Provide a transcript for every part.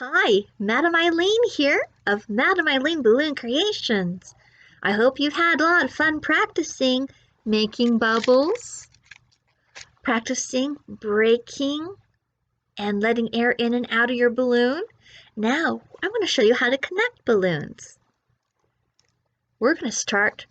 Hi, Madam Eileen here of Madam Eileen Balloon Creations. I hope you've had a lot of fun practicing making bubbles, practicing breaking and letting air in and out of your balloon. Now, I want to show you how to connect balloons. We're going to start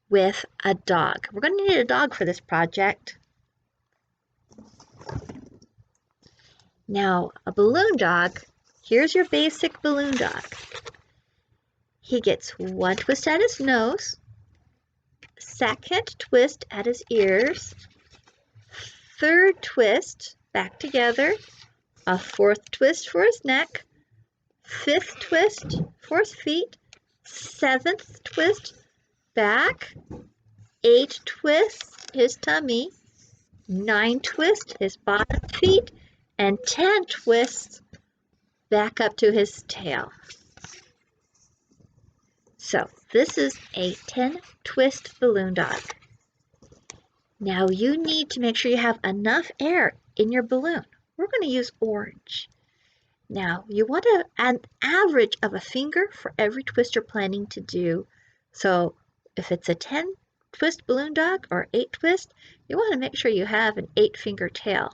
with a dog. We're going to need a dog for this project. Now, a balloon dog, here's your basic balloon dog. He gets one twist at his nose, second twist at his ears, third twist back together, a fourth twist for his neck, fifth twist for his feet, seventh twist back, eight twists his tummy, nine twists his bottom feet, and 10 twists back up to his tail. So this is a 10 twist balloon dog. Now you need to make sure you have enough air in your balloon. We're going to use orange. Now you want an average of a finger for every twist you're planning to do. So if it's a 10 twist balloon dog or 8 twist, you want to make sure you have an 8-finger tail.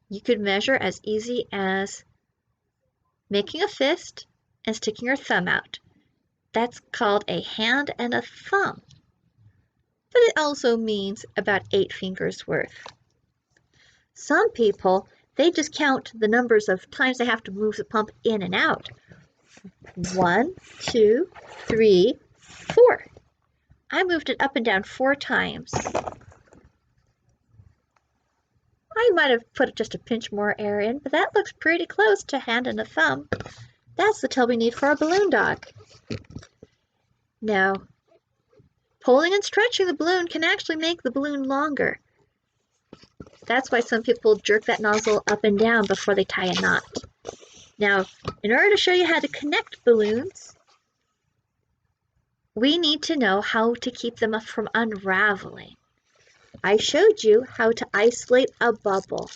You could measure as easy as making a fist and sticking your thumb out. That's called a hand and a thumb. But it also means about 8 fingers worth. Some people, they just count the numbers of times they have to move the pump in and out. 1, 2, 3, 4. I moved it up and down 4 times. I might have put just a pinch more air in, but that looks pretty close to hand and a thumb. That's the tail we need for a balloon dog. Now, pulling and stretching the balloon can actually make the balloon longer. That's why some people jerk that nozzle up and down before they tie a knot. Now, in order to show you how to connect balloons, we need to know how to keep them from unraveling. I showed you how to isolate a bubble.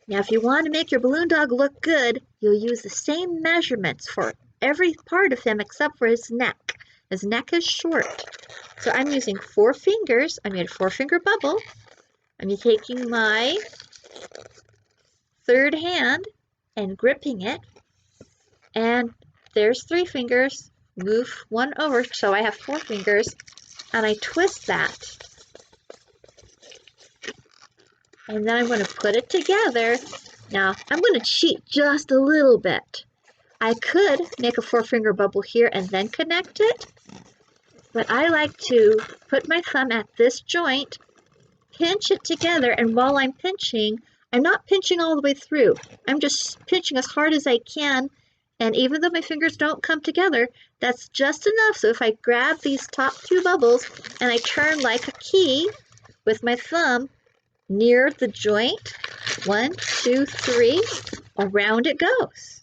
Now, if you want to make your balloon dog look good, you'll use the same measurements for every part of him except for his neck. His neck is short. So I'm using 4 fingers. I made a 4-finger bubble. I'm taking my third hand and gripping it. And there's 3 fingers. Move one over so I have 4 fingers. And I twist that. And then I'm going to put it together. Now, I'm going to cheat just a little bit. I could make a 4-finger bubble here and then connect it, but I like to put my thumb at this joint, pinch it together, and while I'm pinching, I'm not pinching all the way through. I'm just pinching as hard as I can, and even though my fingers don't come together, that's just enough. So if I grab these top 2 bubbles and I turn like a key with my thumb near the joint, 1, 2, 3, around it goes.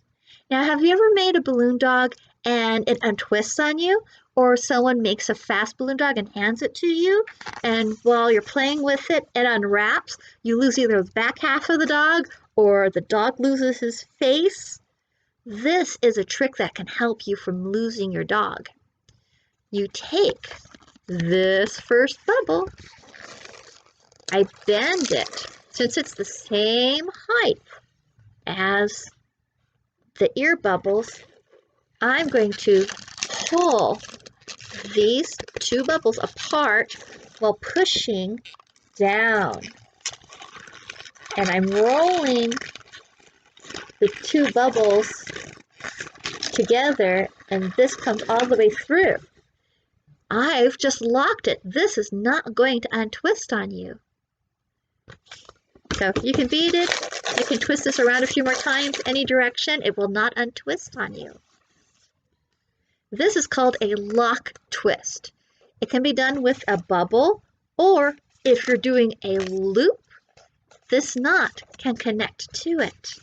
Now, have you ever made a balloon dog and it untwists on you? Or someone makes a fast balloon dog and hands it to you, and while you're playing with it, it unwraps. You lose either the back half of the dog or the dog loses his face. This is a trick that can help you from losing your dog. You take this first bubble, I bend it. Since it's the same height as the ear bubbles, I'm going to pull these 2 bubbles apart while pushing down. And I'm rolling the 2 bubbles together, and this comes all the way through. I've just locked it. This is not going to untwist on you. So you can beat it. You can twist this around a few more times, any direction. It will not untwist on you. This is called a lock twist. It can be done with a bubble, or if you're doing a loop, this knot can connect to it.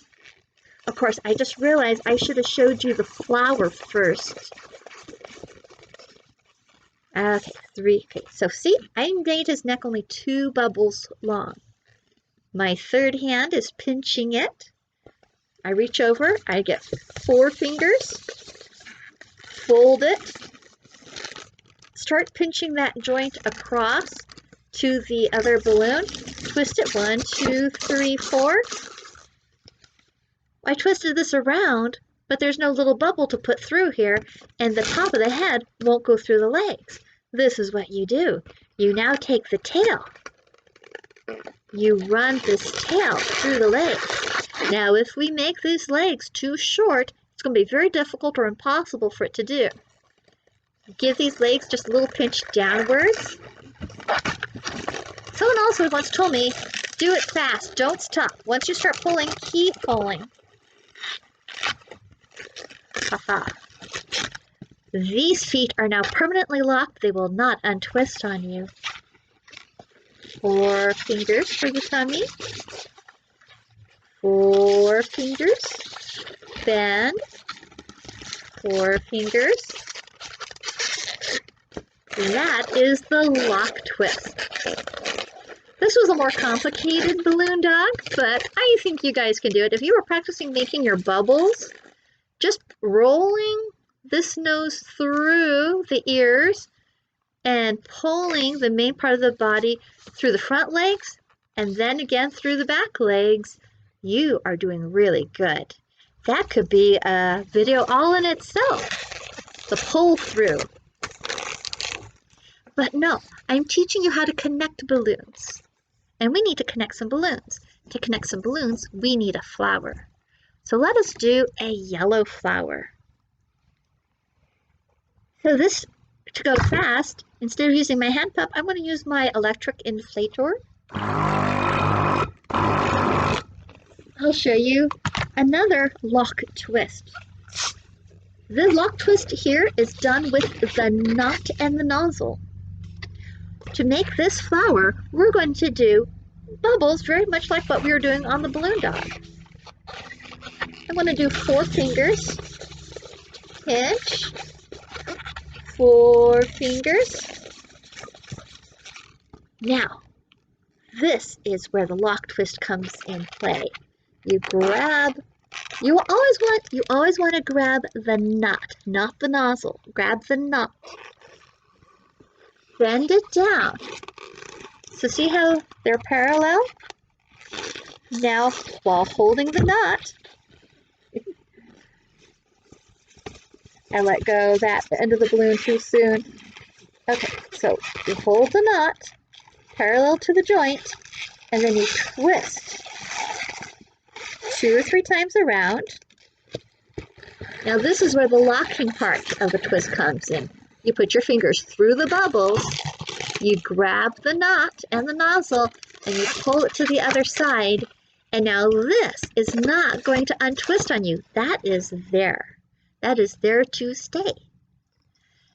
Of course, I just realized I should have showed you the flower first. Okay, 3. Okay, so see, I made his neck only 2 bubbles long. My third hand is pinching it, I reach over, I get 4 fingers, fold it, start pinching that joint across to the other balloon, twist it 1, 2, 3, 4. I twisted this around, but there's no little bubble to put through here, and the top of the head won't go through the legs. This is what you do. You now take the tail. You run this tail through the legs. Now, if we make these legs too short, it's going to be very difficult or impossible for it to do. Give these legs just a little pinch downwards. Someone also once told me, do it fast, don't stop. Once you start pulling, keep pulling. Haha. These feet are now permanently locked. They will not untwist on you. 4 fingers for the tummy. 4 fingers. Bend. 4 fingers. That is the lock twist. This was a more complicated balloon dog, but I think you guys can do it. If you were practicing making your bubbles, just rolling this nose through the ears and pulling the main part of the body through the front legs and then again through the back legs, you are doing really good. That could be a video all in itself, the pull through. But no, I'm teaching you how to connect balloons. And we need to connect some balloons. To connect some balloons, we need a flower. So let us do a yellow flower. So this, to go fast, instead of using my hand pump, I'm going to use my electric inflator. I'll show you another lock twist. The lock twist here is done with the knot and the nozzle. To make this flower, we're going to do bubbles very much like what we were doing on the balloon dog. I'm going to do 4 fingers, pinch, 4 fingers. Now, this is where the lock twist comes in play. You always want to grab the knot, not the nozzle. Grab the knot. Bend it down. So see how they're parallel? Now, while holding the knot, I let go that end of the balloon too soon. Okay, so you hold the knot parallel to the joint, and then you twist 2 or 3 times around. Now this is where the locking part of the twist comes in. You put your fingers through the bubbles, you grab the knot and the nozzle, and you pull it to the other side, and now this is not going to untwist on you. That is there. That is there to stay.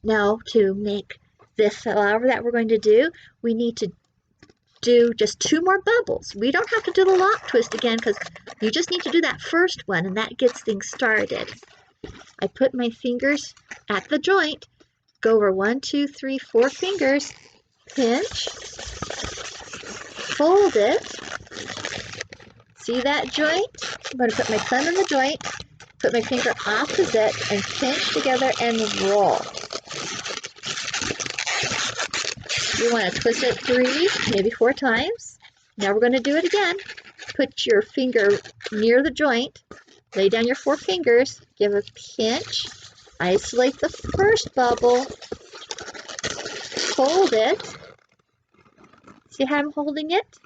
Now to make this flower that we're going to do, we need to do just 2 more bubbles. We don't have to do the lock twist again because you just need to do that first one and that gets things started. I put my fingers at the joint, go over 1, 2, 3, 4 fingers, pinch, fold it. See that joint? I'm going to put my thumb in the joint, put my finger opposite and pinch together and roll. You want to twist it 3, maybe 4 times. Now we're going to do it again. Put your finger near the joint, lay down your 4 fingers, give a pinch, isolate the first bubble, fold it. See how I'm holding it?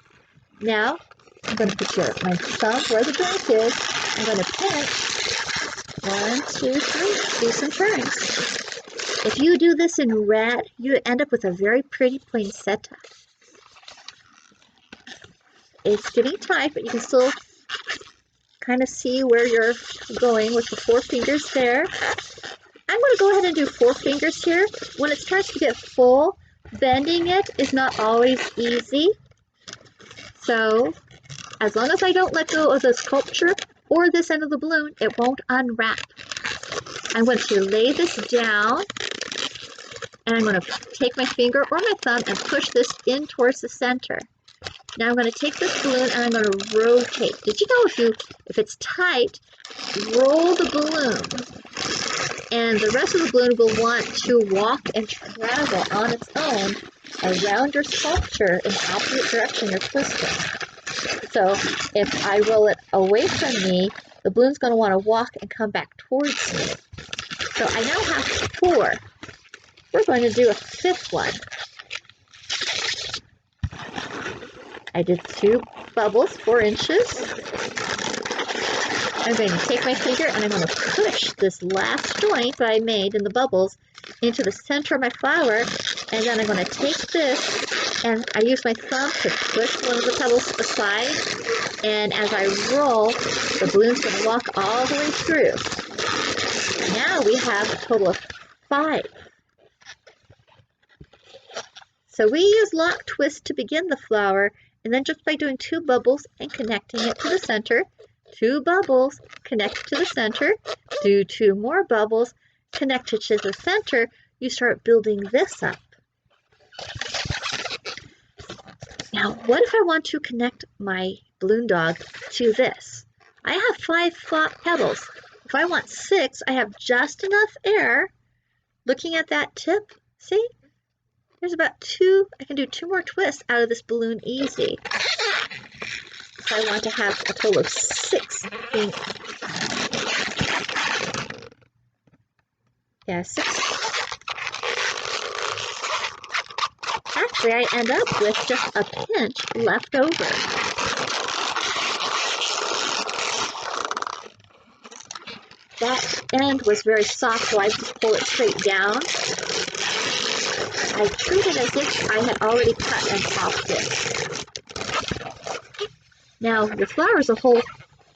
Now I'm going to put my thumb where the joint is. I'm going to pinch. 1, 2, 3. Do some turns. If you do this in red, you end up with a very pretty poinsettia. It's getting tight, but you can still kind of see where you're going with the 4 fingers there. I'm going to go ahead and do 4 fingers here. When it starts to get full, bending it is not always easy. So, as long as I don't let go of the sculpture or this end of the balloon, it won't unwrap. I'm going to lay this down, and I'm going to take my finger or my thumb and push this in towards the center. Now I'm going to take this balloon and I'm going to rotate. Did you know if it's tight, roll the balloon, and the rest of the balloon will want to walk and travel on its own around your sculpture in the opposite direction you're twisting. So if I roll it away from me, the balloon's going to want to walk and come back towards me. So I now have 4. We're going to do a 5th one. I did 2 bubbles, 4 inches. I'm going to take my finger and I'm going to push this last joint that I made in the bubbles into the center of my flower, and then I'm going to take this and I use my thumb to push one of the petals aside, and as I roll, the balloon's going to walk all the way through. Now we have a total of 5. So we use lock twist to begin the flower, and then just by doing 2 bubbles and connecting it to the center, 2 bubbles, connect to the center, do 2 more bubbles, connect it to the center, you start building this up. Now, what if I want to connect my balloon dog to this? I have 5 flat petals. If I want 6, I have just enough air. Looking at that tip, see? There's about 2, I can do 2 more twists out of this balloon easy. So I want to have a total of 6 fingers. Yeah, 6. Actually, I end up with just a pinch left over. That end was very soft, so I just pull it straight down. I treat it as if I had already cut and popped it. Now, the flower is a whole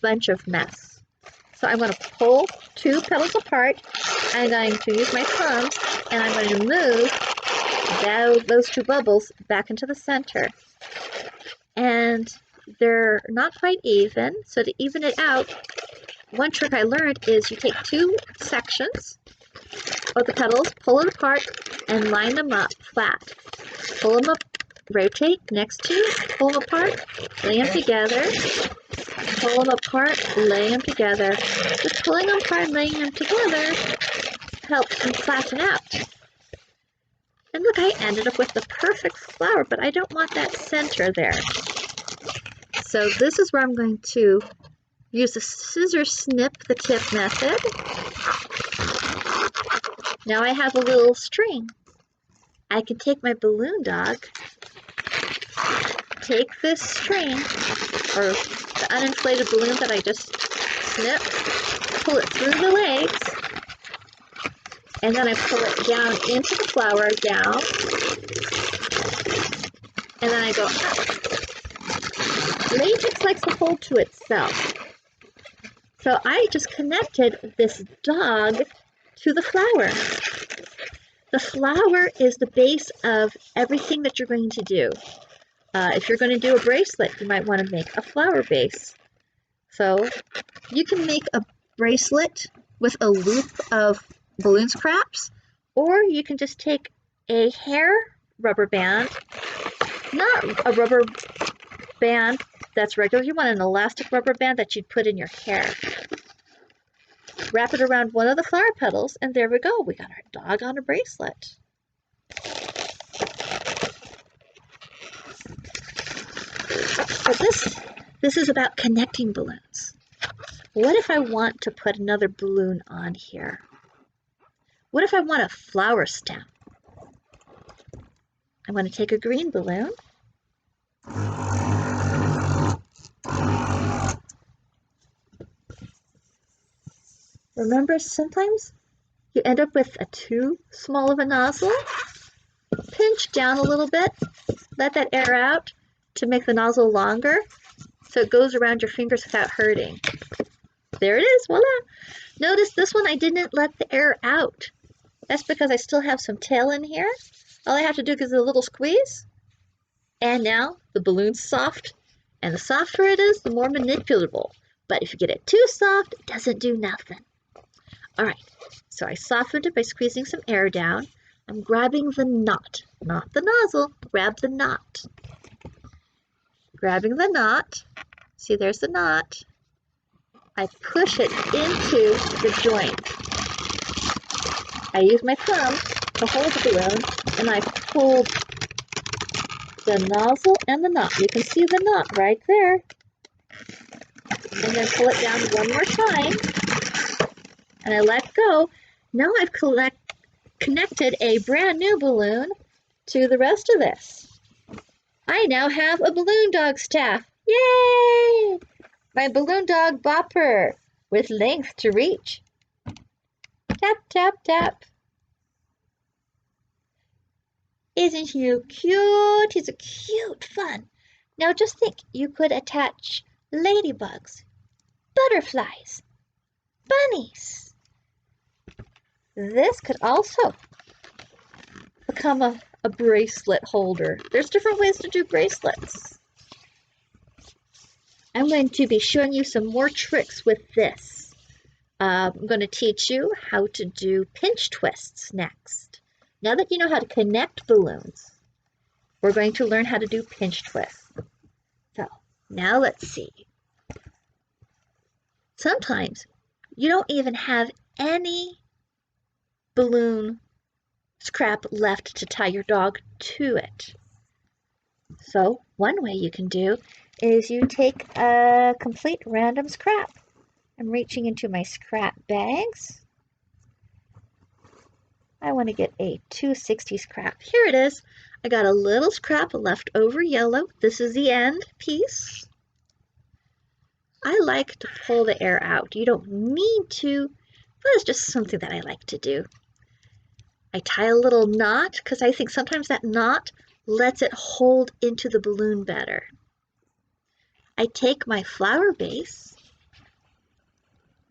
bunch of mess. So I'm going to pull 2 petals apart. I'm going to use my thumb, and I'm going to move those 2 bubbles back into the center. And they're not quite even, so to even it out, one trick I learned is you take 2 sections of the petals, pull it apart, and line them up flat. Pull them up, rotate next to, pull them apart, lay them together, pull them apart, lay them together. Just pulling them apart and laying them together helps them flatten out. And look, I ended up with the perfect flower, but I don't want that center there. So this is where I'm going to use the scissor snip the tip method. Now I have a little string. I can take my balloon dog, take this string, or the uninflated balloon that I just snipped, pull it through the legs, and then I pull it down into the flower, down, and then I go up. Latex likes to hold to itself. So I just connected this dog to the flower. The flower is the base of everything that you're going to do. If you're going to do a bracelet, you might want to make a flower base. So you can make a bracelet with a loop of balloon scraps, or you can just take a hair rubber band, not a rubber band that's regular. You want an elastic rubber band that you'd put in your hair. Wrap it around one of the flower petals, and there we go. We got our dog on a bracelet. But this is about connecting balloons. What if I want to put another balloon on here? What if I want a flower stem? I'm going to take a green balloon. Remember, sometimes you end up with a too small of a nozzle. Pinch down a little bit, let that air out to make the nozzle longer so it goes around your fingers without hurting. There it is, voila! Notice this one I didn't let the air out. That's because I still have some tail in here. All I have to do is a little squeeze, and now the balloon's soft, and the softer it is, the more manipulable. But if you get it too soft, it doesn't do nothing. Alright, so I softened it by squeezing some air down. I'm grabbing the knot, not the nozzle, grab the knot. grabbing the knot. See, there's the knot. I push it into the joint. I use my thumb to hold the balloon, and I pull the nozzle and the knot. You can see the knot right there. And then pull it down one more time, and I let go. Now I've connected a brand new balloon to the rest of this. I now have a balloon dog staff. Yay! My balloon dog bopper with length to reach. Tap, tap, tap. Isn't he cute? He's a cute fun. Now just think, you could attach ladybugs, butterflies, bunnies. This could also become a bracelet holder. There's different ways to do bracelets. I'm going to be showing you some more tricks with this. I'm going to teach you how to do pinch twists next. Now that you know how to connect balloons, we're going to learn how to do pinch twists. So now let's see. Sometimes you don't even have any balloon scrap left to tie your dog to it. So one way you can do is you take a complete random scrap. I'm reaching into my scrap bags. I want to get a 260 scrap. Here it is. I got a little scrap left over yellow. This is the end piece. I like to pull the air out. You don't need to, but it's just something that I like to do. I tie a little knot because I think sometimes that knot lets it hold into the balloon better. I take my flower base,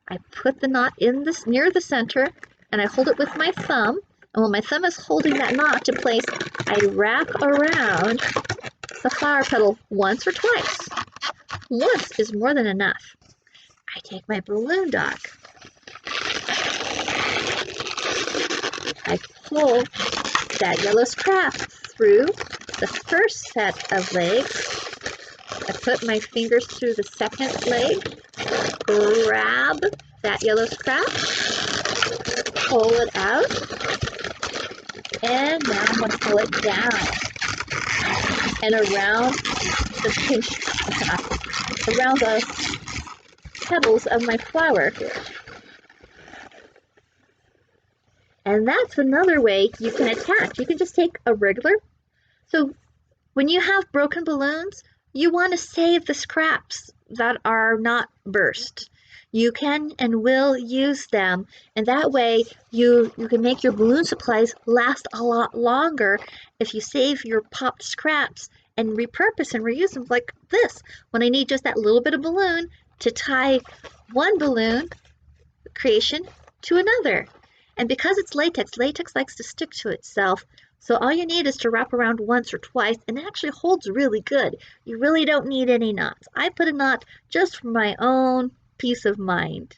I put the knot in this near the center, and I hold it with my thumb. And when my thumb is holding that knot in place, I wrap around the flower petal once or twice. Once is more than enough. I take my balloon dog. I pull that yellow scrap through the first set of legs. I put my fingers through the second leg, grab that yellow scrap, pull it out, and now I'm going to pull it down and around the pinch, around the petals of my flower. And that's another way you can attach. You can just take a regular. So when you have broken balloons, you want to save the scraps that are not burst. You can and will use them, and that way you can make your balloon supplies last a lot longer if you save your popped scraps and repurpose and reuse them like this. When I need just that little bit of balloon to tie one balloon creation to another. And because it's latex, latex likes to stick to itself. So all you need is to wrap around once or twice, and it actually holds really good. You really don't need any knots. I put a knot just for my own peace of mind.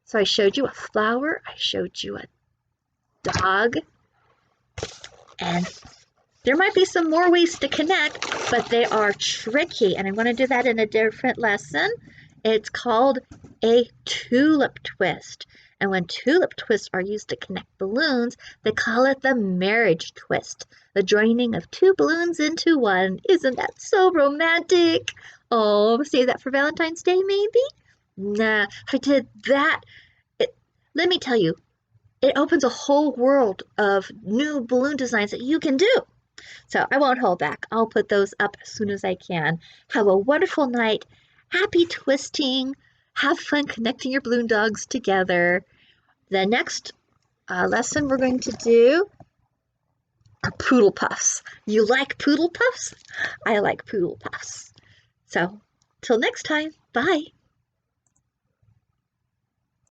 So I showed you a flower, I showed you a dog, and there might be some more ways to connect, but they are tricky, and I'm going to do that in a different lesson. It's called a tulip twist. And when tulip twists are used to connect balloons, they call it the marriage twist, the joining of two balloons into one. Isn't that so romantic? Oh, save that for Valentine's Day, maybe? Nah, if I did that, let me tell you, it opens a whole world of new balloon designs that you can do. So I won't hold back. I'll put those up as soon as I can. Have a wonderful night. Happy twisting. Have fun connecting your balloon dogs together. The next lesson we're going to do are poodle puffs. You like poodle puffs? I like poodle puffs. So, till next time, bye.